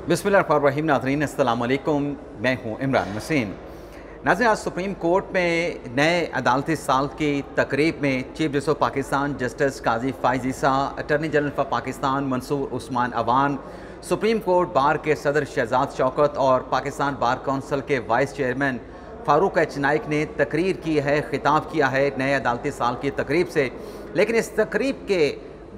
बिस्मिल्लाहिर्रहमानिर्रहीम। नाज़रीन अस्सलाम वालेकुम, मैं हूँ इमरान मसीन। नाज़रीन, आज सुप्रीम कोर्ट में नए अदालती साल की तकरीब में chief justice of Pakistan justice Qazi Faez Isa, attorney general for Pakistan Mansoor Usman Awan, supreme court bar के सदर शहजाद शौकत और पाकिस्तान बार कौंसिल के vice chairman Farooq H Naek ने तकरीर की है, ख़िताब किया है नए अदालती साल की तकरीब से। लेकिन इस तकरीब के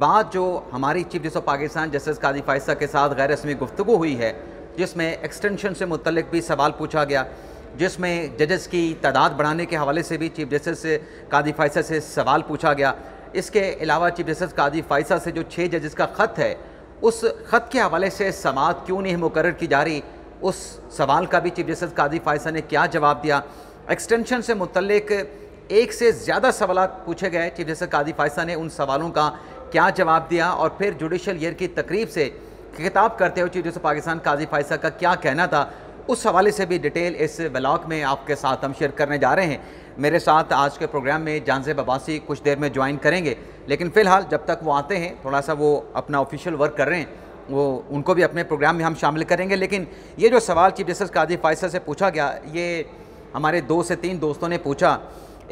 बाद जो हमारी chief justice of Pakistan justice Qazi Faez Isa के साथ गैर रस्मी गुफ्तगू हुई है, जिसमें एक्सटेंशन से मुतल्लिक भी सवाल पूछा गया, जिसमें जजेस की तादाद बढ़ाने के हवाले से भी चीफ जस्टिस से काजी फ़ाइज़ ईसा से सवाल पूछा गया। इसके अलावा चीफ जस्टिस काजी फ़ाइज़ ईसा से जो 6 जजेस का ख़त है, उस ख़त के हवाले से समाअत क्यों नहीं मुकर्रर की जा रही, उस सवाल का भी चीफ जस्टिस काजी फ़ाइज़ ईसा ने क्या जवाब दिया। एक्सटेंशन से मुतल्लिक एक से ज़्यादा सवाल पूछे गए, चीफ जस्टिस काजी फ़ाइज़ ईसा ने उन सवालों का क्या जवाब दिया और फिर जुडिशल ईयर की तकरीब से खिताब करते हुए चीफ जस्टिस पाकिस्तान काजी फ़ाइज़ ईसा का क्या कहना था, उस हवाले से भी डिटेल इस ब्लॉग में आपके साथ हम शेयर करने जा रहे हैं। मेरे साथ आज के प्रोग्राम में जानज़ेब अब्बासी कुछ देर में ज्वाइन करेंगे, लेकिन फ़िलहाल जब तक वो आते हैं, थोड़ा सा वो अपना ऑफिशियल वर्क कर रहे हैं, वो उनको भी अपने प्रोग्राम में हम शामिल करेंगे। लेकिन ये जो सवाल चीफ जस्टिस काजी फ़ाइज़ ईसा से पूछा गया, ये हमारे 2 से 3 दोस्तों ने पूछा।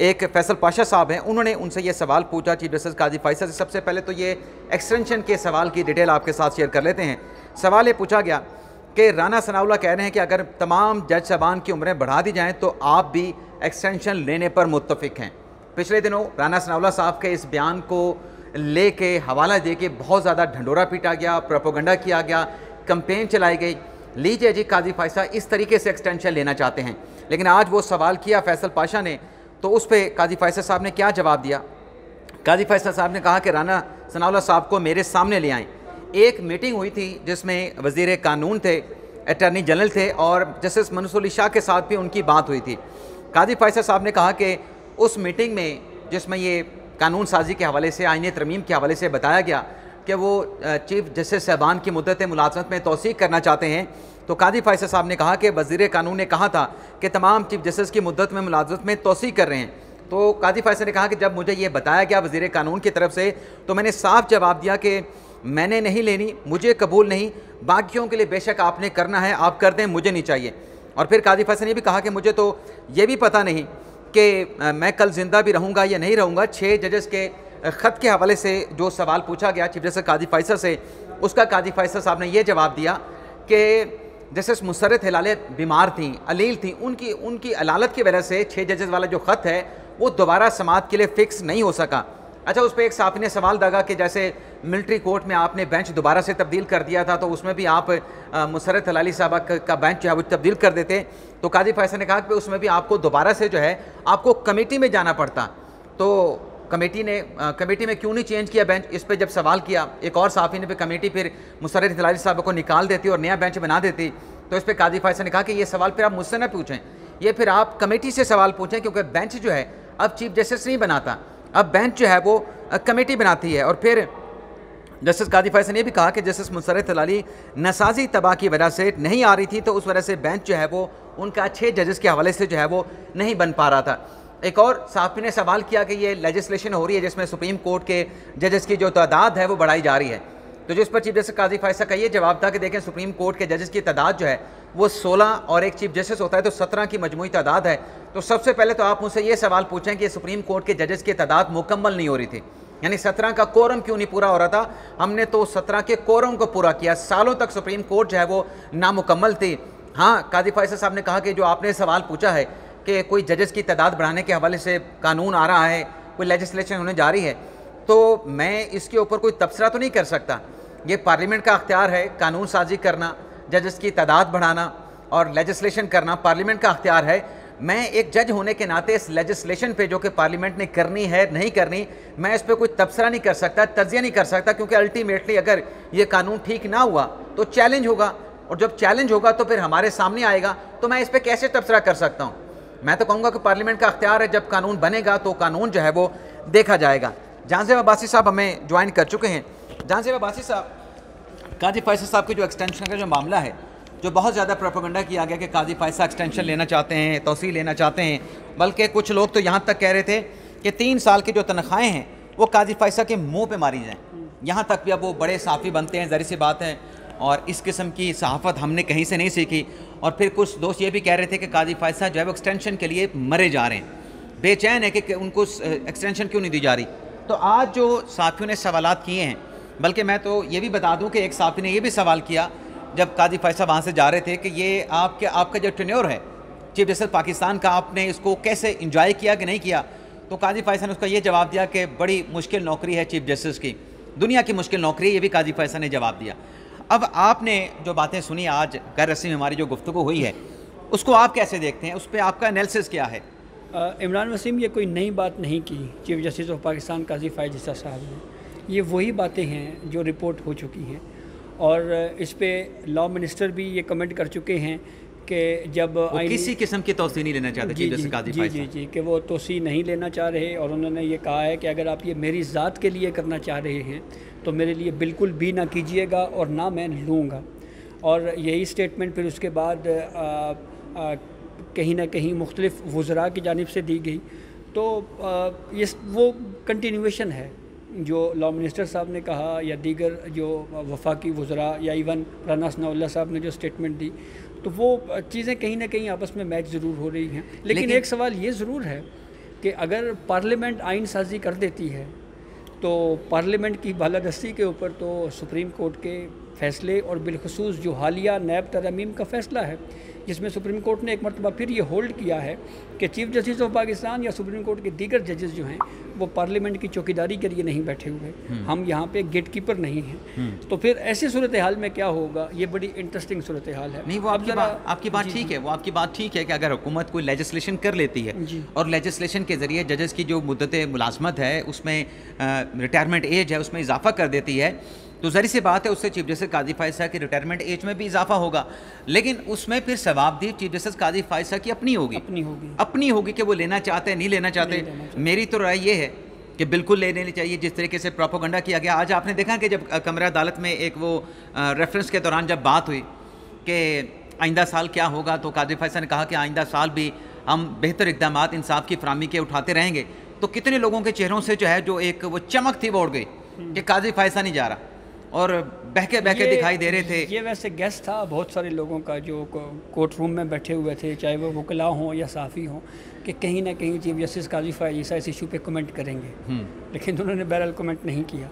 एक फैसल पाशा साहब हैं, उन्होंने उनसे ये सवाल पूछा चीफ जस्टिस काजी फ़ाइज़ ईसा से। सबसे पहले तो ये एक्सटेंशन के सवाल की डिटेल आपके साथ शेयर कर लेते हैं। सवाल ये पूछा गया कि राना सनाउल्लाह कह रहे हैं कि अगर तमाम जज साहबान की उम्रें बढ़ा दी जाएँ तो आप भी एक्सटेंशन लेने पर मुत्तफ़िक हैं। पिछले दिनों राना सनाउल्लाह साहब के इस बयान को ले के हवाला दे के बहुत ज़्यादा ढंडोरा पीटा गया, प्रोपोगंडा किया गया, कंपेन चलाई गई, लीजिए जी काजी फ़ाइज़ ईसा इस तरीके से एक्सटेंशन लेना चाहते हैं। लेकिन आज वो सवाल किया फैसल पाशा ने, तो उस पर काजी फ़ाइज़ ईसा साहब ने क्या जवाब दिया। काजी फ़ाइज़ ईसा साहब ने कहा कि राना सनाउल्लाह साहब को मेरे सामने ले आएँ। एक मीटिंग हुई थी जिसमें वज़ीर कानून थे, अटॉर्नी जनरल थे और जस्टिस मंसूर अली शाह के साथ भी उनकी बात हुई थी। काजी फ़ाइज़ ईसा साहब ने कहा कि उस मीटिंग में जिसमें ये कानून साजी के हवाले से, आईन तरमीम के हवाले से बताया गया कि वो चीफ जस्टिस साहबान की मुद्दत मुलाज़मत में तौसीक़ करना चाहते हैं, तो काजी फ़ाइज़ ईसा साहब ने कहा कि वज़ीर कानून ने कहा था कि तमाम चीफ जस्टिस की मुद्दत में मुलाज़मत में तौसीक़ कर रहे हैं। तो काजी फ़ाइज़ ईसा ने कहा कि जब मुझे ये बताया गया वज़ीर कानून की तरफ से, तो मैंने साफ जवाब दिया कि मैंने नहीं लेनी, मुझे कबूल नहीं, बाकियों के लिए बेशक आपने करना है, आप कर दें, मुझे नहीं चाहिए। और फिर काजी फ़ाइज़ ईसा ने भी कहा कि मुझे तो ये भी पता नहीं कि मैं कल ज़िंदा भी रहूँगा या नहीं रहूँगा। 6 जजेस के ख़त के हवाले से जो सवाल पूछा गया चीफ जस्टिस काजी फ़ाइज़ ईसा से, उसका काजी फ़ाइज़ ईसा साहब ने यह जवाब दिया कि जस्टिस मुसर्रत हिलाल बीमार थी, अलील थी, उनकी अलालत की वजह से 6 जजेस वाला जो ख़त है वो दोबारा समाअत के लिए फ़िक्स नहीं हो सका। अच्छा, उस पर एक साफ़ी ने सवाल दागा कि जैसे मिलिट्री कोर्ट में आपने बेंच दोबारा से तब्दील कर दिया था, तो उसमें भी आप मुसर्रत हिलाली साहबा का बेंच जो है वो तब्दील कर देते। तो काजी फ़ाइज़ ईसा ने कहा कि उसमें भी आपको दोबारा से जो है आपको कमेटी में जाना पड़ता। तो कमेटी में क्यों नहीं चेंज किया बेंच, इस पर जब सवाल किया एक और साफ़ी ने, फिर कमेटी फिर मुसर्रत हिलाली साहब को निकाल देती और नया बेंच बना देती। तो इस पर काजी फ़ाइज़ ईसा ने कहा कि ये सवाल फिर आप मुझसे ना पूछें, ये फिर आप कमेटी से सवाल पूछें, क्योंकि बेंच जो है अब चीफ जस्टिस नहीं बनाता, अब बेंच जो है वो कमेटी बनाती है। और फिर जस्टिस काजी फ़ाइज़ ईसा ने भी कहा कि जस्टिस मुसर्रत हिलाली नसाजी तबाह की वजह से नहीं आ रही थी, तो उस वजह से बेंच जो है वो उनका 6 जजेस के हवाले से जो है वो नहीं बन पा रहा था। एक और साफ़ी ने सवाल किया कि ये लेजिस्लेशन हो रही है जिसमें सुप्रीम कोर्ट के जजेस की जो तादाद है वो बढ़ाई जा रही है, तो जिस पर चीफ जस्टिस काजी फ़ाइज़ ईसा का ये जवाब था कि देखें सुप्रीम कोर्ट के जजेस की तादाद जो है वो 16 और एक चीफ जस्टिस होता है तो 17 की मजमूई तादाद है। तो सबसे पहले तो आप मुझसे ये सवाल पूछें कि सुप्रीम कोर्ट के जजेस की तादाद मुकम्मल नहीं हो रही थी, यानी 17 का कोरम क्यों नहीं पूरा हो रहा था। हमने तो 17 के कोरम को पूरा किया। सालों तक सुप्रीम कोर्ट जो है वो नामुकम्मल थी। हाँ, काजी फ़ाइज़ ईसा साहब ने कहा कि जो आपने सवाल पूछा है कि कोई जजेस की तादाद बढ़ाने के हवाले से कानून आ रहा है, कोई लेजिस्लेशन होने जा रही है, तो मैं इसके ऊपर कोई तबसरा तो नहीं कर सकता। ये पार्लियामेंट का अख्तियार है, कानून साजी करना, जजेस की तादाद बढ़ाना और लेजिस्लेशन करना पार्लियामेंट का अख्तियार है। मैं एक जज होने के नाते इस लेजिस्लेशन पे जो कि पार्लियामेंट ने करनी है नहीं करनी, मैं इस पर कोई तबसरा नहीं कर सकता, तज्जिया नहीं कर सकता, क्योंकि अल्टीमेटली अगर ये कानून ठीक ना हुआ तो चैलेंज होगा, और जब चैलेंज होगा तो फिर हमारे सामने आएगा, तो मैं इस पर कैसे तबसरा कर सकता हूँ। मैं तो कहूँगा कि पार्लियामेंट का अख्तियार है, जब कानून बनेगा तो कानून जो है वो देखा जाएगा। जानज़ेब अब्बासी साहब हमें ज्वाइन कर चुके हैं। जानज़ेब अब्बासी साहब, काजी फ़ाइज़ ईसा साहब की जो एक्सटेंशन का जो मामला है, जो बहुत ज़्यादा प्रोपेगेंडा किया गया कि काजी फ़ाइज़ ईसा एक्सटेंशन लेना चाहते हैं, तौसीक़ लेना चाहते हैं, बल्कि कुछ लोग तो यहाँ तक कह रहे थे कि 3 साल की जो तनख्वाहें हैं वो काजी फ़ाइज़ ईसा के मुँह पे मारी जाएँ। यहाँ तक भी अब वो बड़े साफ़ी बनते हैं, ज़ाहिर सी बात है और इस किस्म की सहाफ़त हमने कहीं से नहीं सीखी। और फिर कुछ दोस्त ये भी कह रहे थे कि काजी फायद साहब जो है वो एक्सटेंशन के लिए मरे जा रहे हैं, बेचैन है कि उनको एक्सटेंशन क्यों नहीं दी जा रही। तो आज जो साथियों ने सवालात किए हैं, बल्कि मैं तो ये भी बता दूं कि एक साथी ने ये भी सवाल किया जब काजी फायद साहब वहाँ से जा रहे थे कि ये आपका जो टेन्योर है चीफ जस्टिस पाकिस्तान का, आपने इसको कैसे इंजॉय किया कि नहीं किया। तो काजी फायद साहब ने उसका ये जवाब दिया कि बड़ी मुश्किल नौकरी है चीफ जस्टिस की, दुनिया की मुश्किल नौकरी है, ये भी काजी फायद साहब ने जवाब दिया। अब आपने जो बातें सुनी आज गैर रस्मी हमारी जो गुफ्तगू हुई है, उसको आप कैसे देखते हैं, उस पर आपका एनालिसिस क्या है? इमरान वसीम, ये कोई नई बात नहीं की चीफ जस्टिस ऑफ पाकिस्तान काजी फायद ईसा साहब ने। ये वही बातें हैं जो रिपोर्ट हो चुकी हैं, और इस पे लॉ मिनिस्टर भी ये कमेंट कर चुके हैं कि जब किसी किस्म की तौसीह नहीं लेना चाहते चीफ जस्टिस काजी फायद साहब। जी, कि वो तौसीह नहीं लेना चाह रहे, और उन्होंने ये कहा है कि अगर आप ये मेरी ज़ात के लिए करना चाह रहे हैं तो मेरे लिए बिल्कुल भी ना कीजिएगा और ना मैं लूँगा। और यही स्टेटमेंट फिर उसके बाद कहीं ना कहीं मुख्तलिफ वज़रा की जानिब से दी गई। तो ये वो कंटिन्यूएशन है जो लॉ मिनिस्टर साहब ने कहा, या दीगर जो वफाकी वज़रा, या इवन राना सनाउल्लाह साहब ने जो स्टेटमेंट दी, तो वो चीज़ें कहीं ना कहीं आपस में मैच ज़रूर हो रही हैं। लेकिन एक सवाल ये ज़रूर है कि अगर पार्लियामेंट आइन साजी कर देती है तो पार्लियामेंट की बालादस्ती के ऊपर तो सुप्रीम कोर्ट के फ़ैसले, और बिलखसूस जो हालिया नैब तरमीम का फ़ैसला है, जिसमें सुप्रीम कोर्ट ने एक मरतबा फिर ये होल्ड किया है कि चीफ जस्टिस ऑफ पाकिस्तान या सुप्रीम कोर्ट के दीगर जजेस जो हैं वो पार्लियामेंट की चौकीदारी के लिए नहीं बैठे हुए, हम यहाँ पे गेट कीपर नहीं हैं। तो फिर ऐसी सूरत हाल में क्या होगा, ये बड़ी इंटरेस्टिंग सूरत हाल है। नहीं, वो आपकी बात ठीक है, वो आपकी बात ठीक है कि अगर हुकूमत कोई लेजिस्लेशन कर लेती है और लेजिस्लेशन के ज़रिए जजेस की जो मुद्दत मुलाजमत है उसमें रिटायरमेंट एज है उसमें इजाफा कर देती है, तो ज़री सी बात है उससे चीफ जस्टिस काजी फायद साहब की रिटायरमेंट एज में भी इजाफा होगा। लेकिन उसमें फिर सवाबदीद चीफ जस्टिस काजी फायद साहब की अपनी होगी कि वो लेना चाहते हैं नहीं लेना चाहते। मेरी तो राय ये है कि बिल्कुल ले लेनी चाहिए। जिस तरीके से प्रोपोगंडा किया गया, आज आपने देखा कि जब कमरा अदालत में एक वो रेफरेंस के दौरान जब बात हुई कि आइंदा साल क्या होगा, तो काजी फायद साहब ने कहा कि आइंदा साल भी हम बेहतर इक़दाम इंसाफ की फराहमी के उठाते रहेंगे। तो कितने लोगों के चेहरों से जो है जो एक वो चमक थी वो उड़ गई कि काजी फायद साहब नहीं जा रहा, और बहके दिखाई दे रहे थे। ये वैसे गेस्ट था बहुत सारे लोगों का जो कोर्ट रूम में बैठे हुए थे, चाहे वो वकला हों या साफ़ी हों, कि कहीं ना कहीं चीफ जस्टिस काजी फायद ईसा इस इशू पे कमेंट करेंगे, लेकिन उन्होंने बहरहाल कमेंट नहीं किया।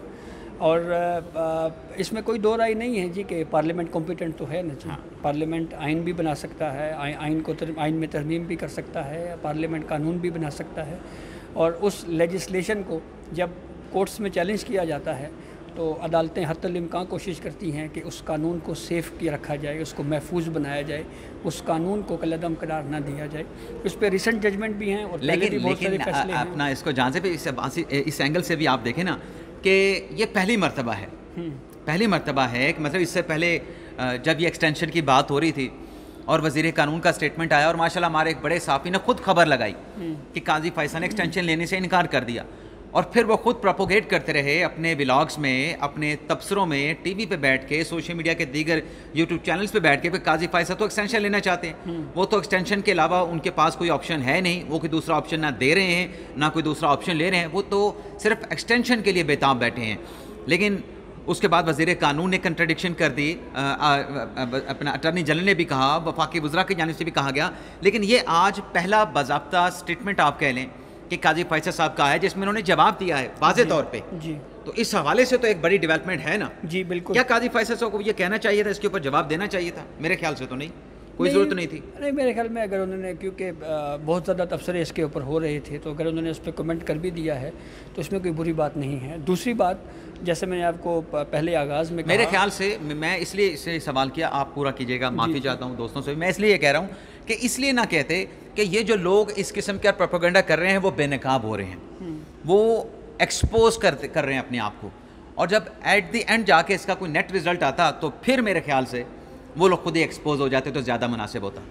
और इसमें कोई दो राय नहीं है जी कि पार्लियामेंट कॉम्पिटेंट तो है ना जी। पार्लियामेंट आइन भी बना सकता है, आइन में तरमीम भी कर सकता है, पार्लियामेंट कानून भी बना सकता है, और उस लेजिस्लेशन को जब कोर्ट्स में चैलेंज किया जाता है तो अदालतें हत्तल इम्कान कोशिश करती हैं कि उस कानून को सेफ़ किया रखा जाए, उसको महफूज बनाया जाए, उस कानून को कलअदम करार ना दिया जाए। उस पर रिसेंट जजमेंट भी हैं और लेकिन अपना इसको जहाँ से भी इस एंगल से भी आप देखें ना कि ये पहली मरतबा है कि मतलब इससे पहले जब ये एक्सटेंशन की बात हो रही थी और वज़ीर कानून का स्टेटमेंट आया, और माशाल्लाह हमारे एक बड़े साफ़ी ने खुद खबर लगाई कि काजी फायद साहब ने एक्सटेंशन लेने से इनकार कर दिया, और फिर वो खुद प्रोपोगेट करते रहे अपने व्लॉग्स में, अपने तबसरों में, टीवी पे बैठ के, सोशल मीडिया के दीगर यूट्यूब चैनल्स पे बैठ के काजी फायद साहब तो एक्सटेंशन लेना चाहते हैं। वो तो एक्सटेंशन के अलावा उनके पास कोई ऑप्शन है नहीं, वो कोई दूसरा ऑप्शन ना दे रहे हैं ना कोई दूसरा ऑप्शन ले रहे हैं, वो तो सिर्फ एक्सटेंशन के लिए बेताब बैठे हैं। लेकिन उसके बाद वज़ीर कानून ने कंट्राडिक्शन कर दी, अपना अटर्नी जनरल ने भी कहा, वफाकी वज़रा की जानिब से भी कहा गया। लेकिन ये आज पहला बाज़ाब्ता स्टेटमेंट आप कह लें कि काजी फायद साहब का है जिसमें उन्होंने जवाब दिया है वाज़े तौर पे जी। तो इस हवाले से तो एक बड़ी डेवलपमेंट है ना जी। बिल्कुल। क्या काजी फायद साहब को ये कहना चाहिए था, इसके ऊपर जवाब देना चाहिए था? मेरे ख्याल से तो नहीं, कोई ज़रूरत नहीं थी। नहीं, मेरे ख्याल में अगर उन्होंने, क्योंकि बहुत ज़्यादा तबसरे इसके ऊपर हो रहे थे, तो अगर उन्होंने उस पर कमेंट कर भी दिया है तो इसमें कोई बुरी बात नहीं है। दूसरी बात, जैसे मैंने आपको पहले आगाज़ में मेरे ख्याल से, मैं इसलिए इससे सवाल किया, आप पूरा कीजिएगा, माफ़ी चाहता हूँ दोस्तों से, मैं इसलिए ये कह रहा हूँ कि इसलिए ना कहते कि ये जो लोग इस किस्म का प्रोपेगेंडा कर रहे हैं वो बेनकाब हो रहे हैं, वो एक्सपोज कर रहे हैं अपने आप को, और जब एट द एंड जाके इसका कोई नेट रिज़ल्ट आता तो फिर मेरे ख्याल से वो लोग खुद ही एक्सपोज हो जाते तो ज़्यादा मुनासिब होता।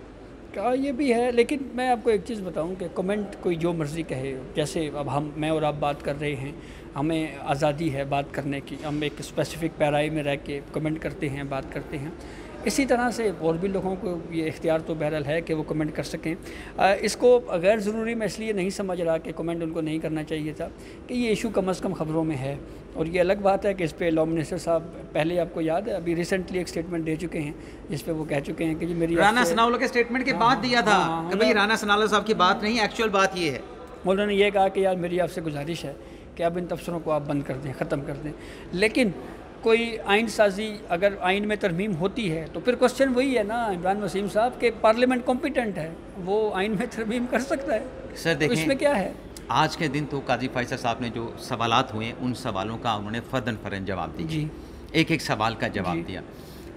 क्या ये भी है, लेकिन मैं आपको एक चीज़ बताऊं कि कमेंट कोई जो मर्ज़ी कहे, जैसे अब मैं और आप बात कर रहे हैं, हमें आज़ादी है बात करने की, हम एक स्पेसिफ़िक पैराई में रह के कमेंट करते हैं, बात करते हैं। इसी तरह से और भी लोगों को ये इख्तियार तो बहरहाल है कि वो कमेंट कर सकें। इसको गैर ज़रूरी मैं इसलिए नहीं समझ रहा कि कमेंट उनको नहीं करना चाहिए था कि ये इशू कम अज़ कम ख़बरों में है, और ये अलग बात है कि इस पर लॉ मिनिस्टर साहब पहले आपको याद है अभी रिसेंटली एक स्टेटमेंट दे चुके हैं जिस पे वो कह चुके हैं कि जी मेरी राना सनाउल्लाह के स्टेटमेंट के बाद दिया था कि भाई राना सनाउल्लाह साहब की बात नहीं, एक्चुअल बात ये है। उन्होंने ये कहा कि यार मेरी आपसे गुजारिश है कि अब इन तबसरों को आप बंद कर दें, ख़त्म कर दें। लेकिन कोई आइन साजी अगर आइन में तरमीम होती है तो फिर क्वेश्चन वही है ना इमरान वसीम साहब के पार्लियामेंट कॉम्पिटेंट है, वो आइन में तरमीम कर सकता है। सर देखें, तो इसमें क्या है? आज के दिन तो काजी फैसल साहब ने जो सवालात हुए उन सवालों का उन्होंने फ़र्दन फ़रन जवाब दिया जी, एक एक सवाल का जवाब दिया।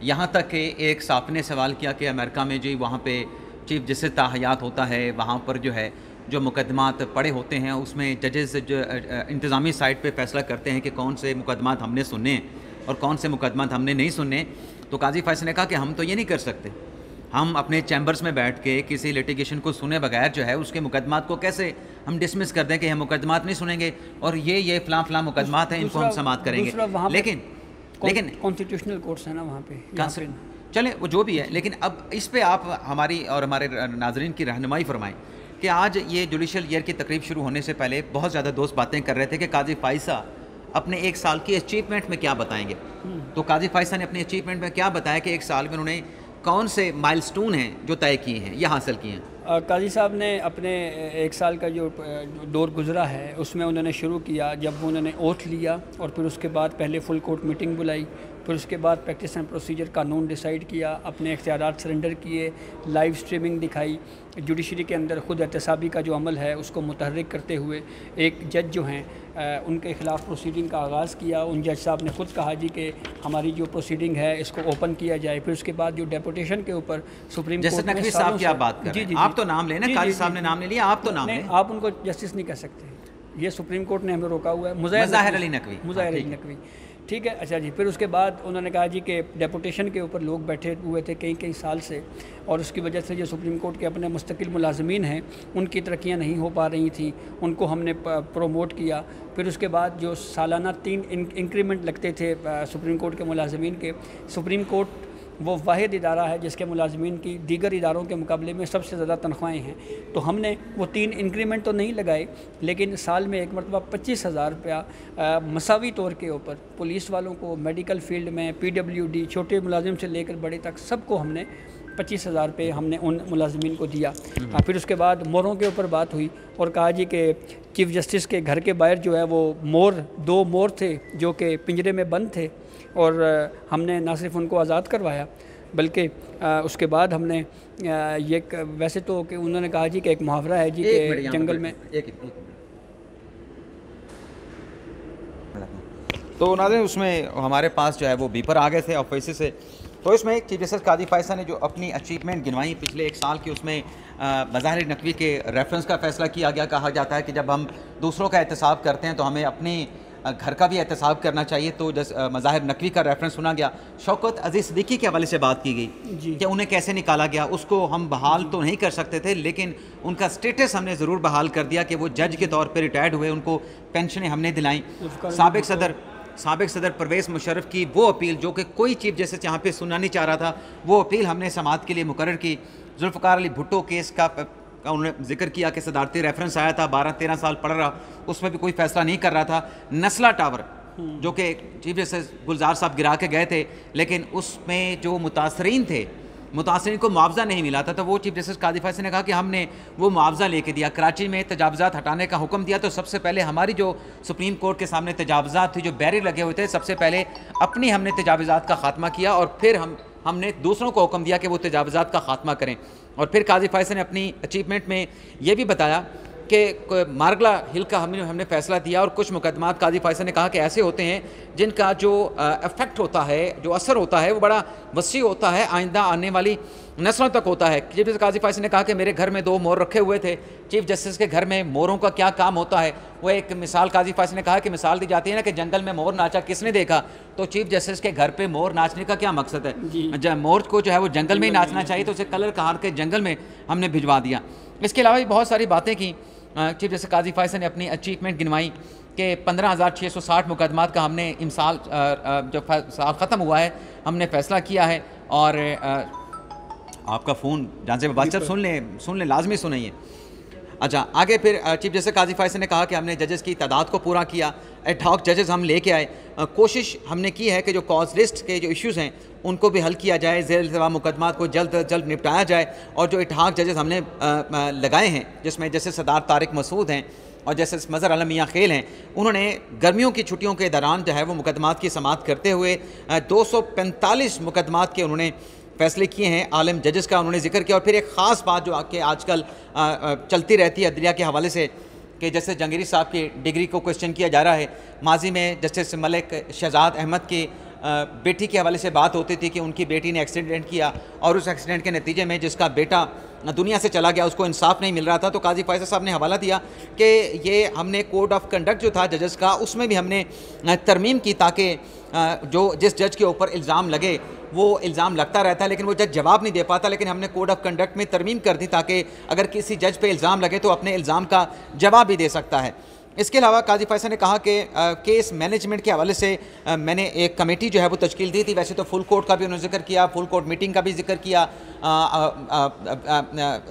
यहाँ तक कि एक साहब ने सवाल किया कि अमेरिका में जी वहाँ पे चीफ जस्टिस ताहयात होता है, वहाँ पर जो है जो मुकदमात पड़े होते हैं उसमें जजेस जो इंतज़ामी साइड पे फैसला करते हैं कि कौन से मुकदमात हमने सुनने और कौन से मुकदमात हमने नहीं सुनने। तो काजी फैसल ने कहा कि हम तो ये नहीं कर सकते, हम अपने चैम्बर्स में बैठ के किसी लिटिगेशन को सुने बगैर जो है उसके मुकदमात को कैसे हम डिसमिस कर दें कि हम मुकदमात नहीं सुनेंगे और ये फ़लाँ मुकदमात हैं, इनको हम समाअत करेंगे। लेकिन कॉन्स्टिट्यूशनल कोर्ट्स है ना वहाँ पे, चले वो जो भी है, लेकिन अब इस पे आप हमारी और हमारे नाजरीन की रहनुमाई फरमाएं कि आज ये जुडिशल ईयर की तकरीब शुरू होने से पहले बहुत ज़्यादा दोस्त बातें कर रहे थे कि काजी फाइसा अपने एक साल की अचीवमेंट में क्या बताएंगे। तो काजी फाइसा ने अपनी अचीवमेंट में क्या बताया कि एक साल में उन्होंने कौन से माइलस्टोन हैं जो तय किए हैं या हासिल किए हैं। काजी साहब ने अपने एक साल का जो दौर गुजरा है उसमें उन्होंने शुरू किया जब उन्होंने ओथ लिया और फिर उसके बाद पहले फुल कोर्ट मीटिंग बुलाई, फिर उसके बाद प्रैक्टिस एंड प्रोसीजर कानून डिसाइड किया, अपने इख्तियारात सरेंडर किए, लाइव स्ट्रीमिंग दिखाई, जुडिशरी के अंदर ख़ुद एहतसाबी का जो अमल है उसको मुतहर्रिक करते हुए एक जज जो हैं उनके ख़िलाफ़ प्रोसीडिंग का आगाज़ किया। उन जज साहब ने ख़ुद कहा जी कि हमारी जो प्रोसीडिंग है इसको ओपन किया जाए। फिर उसके बाद जो डेपुटेशन के ऊपर सुप्रीम कोर्ट में नकवी साहब की आप बात कर रहे हैं, आप तो नाम लेना, काजी साहब ने नाम ले लिया, आप तो नाम लें, आप उनको जस्टिस नहीं कह सकते, ये सुप्रीम कोर्ट ने हमें रोका हुआ है। मुज़ाहिर अली नकवी, मुज़ाहिर अली नकवी, ठीक है, अच्छा जी। फिर उसके बाद उन्होंने कहा जी कि डेपुटेशन के ऊपर लोग बैठे हुए थे कई साल से और उसकी वजह से जो सुप्रीम कोर्ट के अपने मुस्तकिल मुलाजमीन हैं उनकी तरक्कियाँ नहीं हो पा रही थी, उनको हमने प्रोमोट किया। फिर उसके बाद जो सालाना 3 इंक्रीमेंट लगते थे सुप्रीम कोर्ट के मुलाजमीन के, सुप्रीम कोर्ट वो वाहिद इदारा है जिसके मुलाजमीन की दीगर इदारों के मुकाबले में सबसे ज़्यादा तनख्वाहें हैं। तो हमने वो 3 इंक्रीमेंट तो नहीं लगाए, लेकिन साल में एक मरतबा 25,000 रुपया मसावी तौर के ऊपर पुलिस वालों को, मेडिकल फील्ड में, PWD, छोटे मुलाजिम से लेकर बड़े तक सबको हमने 25,000 रुपये हमने उन मुलाजमीन को दिया। फिर उसके बाद मोरों के ऊपर बात हुई और कहा जी कि चीफ जस्टिस के घर के बाहर जो है वो 2 मोर थे जो कि पिंजरे में बंद थे और हमने ना सिर्फ उनको आज़ाद करवाया बल्कि उसके बाद हमने ये वैसे तो कि उन्होंने कहा जी कि एक मुहावरा है जी कि जंगल में तो नाज़रीन उसमें हमारे पास जो है वो बीपर आ गए थे ऑफिस से। तो इसमें चीफ जस्टिस काजी फैसल ने जो अपनी अचीवमेंट गिनवाई पिछले एक साल की, उसमें मज़ाहिर नकवी के रेफरेंस का फ़ैसला किया गया। कहा जाता है कि जब हम दूसरों का एहतसाब करते हैं तो हमें अपने घर का भी एहतसाब करना चाहिए। तो मज़ाहिर नकवी का रेफरेंस सुना गया। शौकत अजीज़ सिद्दीकी के हवाले से बात की गई कि उन्हें कैसे निकाला गया, उसको हम बहाल तो नहीं कर सकते थे लेकिन उनका स्टेटस हमने ज़रूर बहाल कर दिया कि वो जज के तौर पर रिटायर्ड हुए, उनको पेंशनें हमने दिलाई। साबिक सदर परवेज़ मुशर्रफ की वो अपील जो कि कोई चीफ जस्टिस यहाँ पे सुनना नहीं चाह रहा था, वो अपील हमने समाअत के लिए मुकर्रर की। जुल्फ़िकार अली भुट्टो केस का उन्होंने जिक्र किया कि सदारती रेफरेंस आया था, 12-13 साल पढ़ रहा, उसमें भी कोई फैसला नहीं कर रहा था। नस्ला टावर जो कि चीफ जस्टिस गुलजार साहब गिरा के गए थे लेकिन उसमें जो मुतासरीन थे, मुतासरीन को मुआवजा नहीं मिला था, तो वो चीफ जस्टिस काजी फैसल ने कहा कि हमने वो मुआवजा लेके दिया। कराची में तजावज़ात हटाने का हुक्म दिया तो सबसे पहले हमारी जो सुप्रीम कोर्ट के सामने तजावज़ात थी, जो बैरियर लगे हुए थे, सबसे पहले अपनी हमने तजावज़ात का ख़ात्मा किया और फिर हमने दूसरों को हुक्म दिया कि वो तजावज़ात का ख़ात्मा करें। और फिर काजी फैसल ने अपनी अचीवमेंट में ये भी बताया कि मारगला हिल का हमने फ़ैसला दिया और कुछ मुकदमात काजी फैसल ने कहा कि ऐसे होते हैं जिनका जो इफ़ेक्ट होता है, जो असर होता है वो बड़ा वसी होता है, आइंदा आने वाली नस्लों तक होता है। चीफ जस्टिस काजी फैसल ने कहा कि मेरे घर में 2 मोर रखे हुए थे। चीफ जस्टिस के घर में मोरों का क्या काम होता है, वो एक मिसाल काजी फैसल ने कहा कि मिसाल दी जाती है ना कि जंगल में मोर नाचा किसने देखा, तो चीफ जस्टिस के घर पे मोर नाचने का क्या मकसद है। मोर को जो है वो जंगल में ही नाचना चाहिए, तो उसे कलर कहार के जंगल में हमने भिजवा दिया। इसके अलावा भी बहुत सारी बातें की। चीफ जस्टिस काजी फैसल ने अपनी अचीवमेंट गिनवाई कि 15,660 मुकदमात का हमने इमसाल जब साल ख़त्म हुआ है हमने फ़ैसला किया है। और आपका फ़ोन जहाँ से बात सुन लें, लाजमी सुनाइए। अच्छा, आगे फिर चीफ जस्टिस काजी फैसल ने कहा कि हमने जजेस की तादाद को पूरा किया, एड हॉक जजेस हम लेके आए, कोशिश हमने की है कि जो कॉज लिस्ट के जो इश्यूज़ हैं उनको भी हल किया जाए, ज़ेर इल्तिवा मुकदमात को जल्द अज जल्द निपटाया जाए। और जो इटहाक जजेस हमने लगाए हैं, जिसमें जस्टिस सरदार तारिक मसूद हैं और जस्टिस मज़हर आलम मियां खेल हैं, उन्होंने गर्मियों की छुट्टियों के दौरान जो है वो मुकदमात की समाअत करते हुए 245 मुकदमात के उन्होंने फैसले किए हैं। आलम जजेस का उन्होंने जिक्र किया। और फिर एक ख़ास बात जो आके आजकल चलती रहती है अदलिया के हवाले से कि जस्टिस जहांगीर साहब की डिग्री को क्वेश्चन किया जा रहा है। माजी में जस्टिस मलिक शहजाद अहमद की बेटी के हवाले से बात होती थी कि उनकी बेटी ने एक्सीडेंट किया और उस एक्सीडेंट के नतीजे में जिसका बेटा दुनिया से चला गया उसको इंसाफ नहीं मिल रहा था। तो काजी फैसल साहब ने हवाला दिया कि ये हमने कोड ऑफ कंडक्ट जो था जजेस का उसमें भी हमने तरमीम की ताकि जो जिस जज के ऊपर इल्ज़ाम लगे वो इल्ज़ाम लगता रहता है लेकिन वो जज जवाब नहीं दे पाता, लेकिन हमने कोड ऑफ कंडक्ट में तरमीम कर दी ताकि अगर किसी जज पे इल्ज़ाम लगे तो अपने इल्ज़ाम का जवाब भी दे सकता है। इसके अलावा काजी फैसल ने कहा कि केस मैनेजमेंट के हवाले से मैंने एक कमेटी जो है वो तश्कील दी थी। वैसे तो फुल कोर्ट का भी उन्होंने जिक्र किया, फुल कोर्ट मीटिंग का भी जिक्र किया,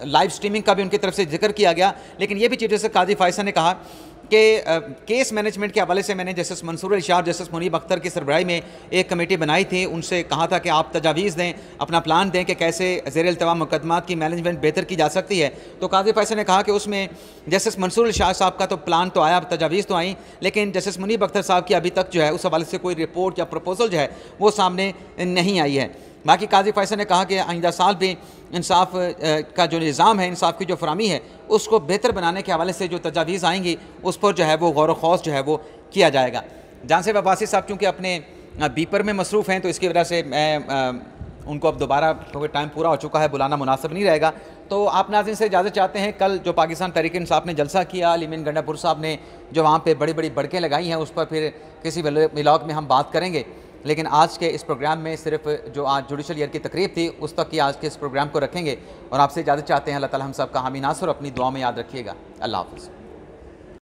लाइव स्ट्रीमिंग का भी उनकी तरफ से जिक्र किया गया, लेकिन ये भी चीज़ जैसे काजी फैसल ने कहा कि केस मैनेजमेंट के हवाले से मैंने जस्टिस मंसूर अली शाह और जस्टिस मुनीब अख्तर की सरबराही में एक कमेटी बनाई थी। उनसे कहा था कि आप तजावीज़ दें, अपना प्लान दें कि कैसे ज़ेर इल्तिवा मुकदमात की मैनेजमेंट बेहतर की जा सकती है। तो काजी फैसल ने कहा कि उसमें जस्टिस मंसूर अली शाह साहब का तो प्लान तो आया, तजावीज़ तो आई, लेकिन जस्टिस मुनीब अख्तर साहब की अभी तक जो है उस हवाले से कोई रिपोर्ट या प्रपोजल जो है वो सामने नहीं आई है। बाकी काजी फैसल ने कहा कि आइंदा साल भी इंसाफ का जो निज़ाम है, इंसाफ की जो फरामी है उसको बेहतर बनाने के हवाले से जो तजावीज़ आएंगी उस पर जो है वो गौर व खौस जो है वो किया जाएगा। जांसेब अब्बासी साहब चूँकि अपने बीपर में मसरूफ़ हैं तो इसकी वजह से मैं उनको अब दोबारा क्योंकि टाइम पूरा हो चुका है बुलाना मुनासिब नहीं रहेगा। तो आप नाज़रीन से इजाज़त चाहते हैं। कल जो पाकिस्तान तहरीक इंसाफ ने जलसा किया, लिमिन गंडापुर साहब ने जो वहाँ पे बड़ी बड़ी बड़कें लगाई हैं उस पर फिर किसी व्लॉग में हम बात करेंगे, लेकिन आज के इस प्रोग्राम में सिर्फ जो आज जुडिशल ईयर की तकरीब थी उस तक की आज के इस प्रोग्राम को रखेंगे और आपसे इजाज़त चाहते हैं। अल्लाह ताला हम सब का हामी नासर अपनी दुआ में याद रखिएगा। अल्लाह हाफ़िज़।